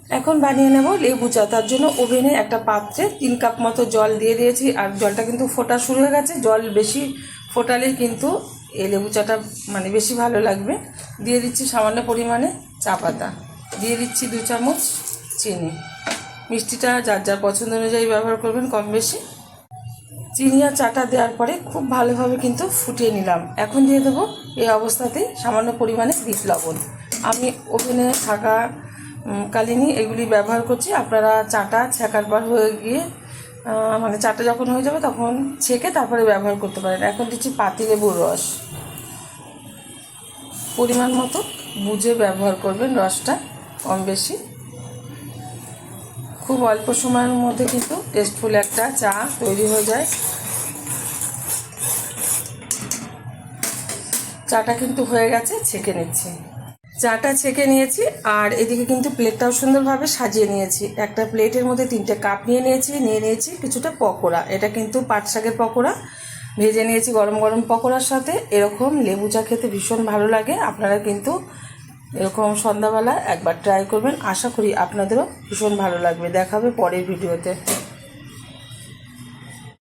এখন বানিয়ে নেব লেবু চা। তার জন্য ওভেনে একটা পাত্রে 3 কাপ মতো জল দিয়ে দিয়েছি, আর জলটা কিন্তু ফোটা শুরু হয়ে গেছে। জল বেশি ফোটালেই কিন্তু এই লেবু চাটা মানে বেশি ভালো লাগবে। দিয়ে দিচ্ছি সামান্য পরিমাণে চা পাতা, দিয়ে দিচ্ছি 2 চামচ চিনি। মিষ্টিটা যার যার পছন্দ অনুযায়ী ব্যবহার করবেন, কম বেশি। চিনি আর চাটা দেওয়ার পরে খুব ভালোভাবে কিন্তু ফুটিয়ে নিলাম। এখন দিয়ে দেবো এই অবস্থাতেই সামান্য পরিমাণে বিট লবণ। আমি ওভেনে থাকা কালীনই এগুলি ব্যবহার করছি। আপনারা চাটা ছ্যাঁকার পর হয়ে গিয়ে মানে চাটা যখন হয়ে যাবে তখন ছেঁকে তারপরে ব্যবহার করতে পারেন। এখন দিচ্ছি পাতিলেবুর রস, পরিমাণ মতো বুঝে ব্যবহার করবেন রসটা, কম বেশি। খুব অল্প সময়ের মধ্যে কিন্তু টেস্টফুল একটা চা তৈরি হয়ে যায়। চাটা কিন্তু হয়ে গেছে, ছেঁকে নিচ্ছি। চাটা ছেঁকে নিয়েছি, আর এদিকে কিন্তু প্লেটটাও সুন্দরভাবে সাজিয়ে নিয়েছি। একটা প্লেটের মধ্যে 3টে কাপ নিয়ে নিয়েছি কিছুটা পকোড়া। এটা কিন্তু পাট শাকের পকোড়া ভেজে নিয়েছি গরম গরম পকোড়ার সাথে। এরকম লেবু চা খেতে ভীষণ ভালো লাগে। আপনারা কিন্তু এরকম সন্ধ্যাবেলা একবার ট্রাই করবেন, আশা করি আপনাদেরও ভীষণ ভালো লাগবে। দেখা হবে পরের ভিডিওতে।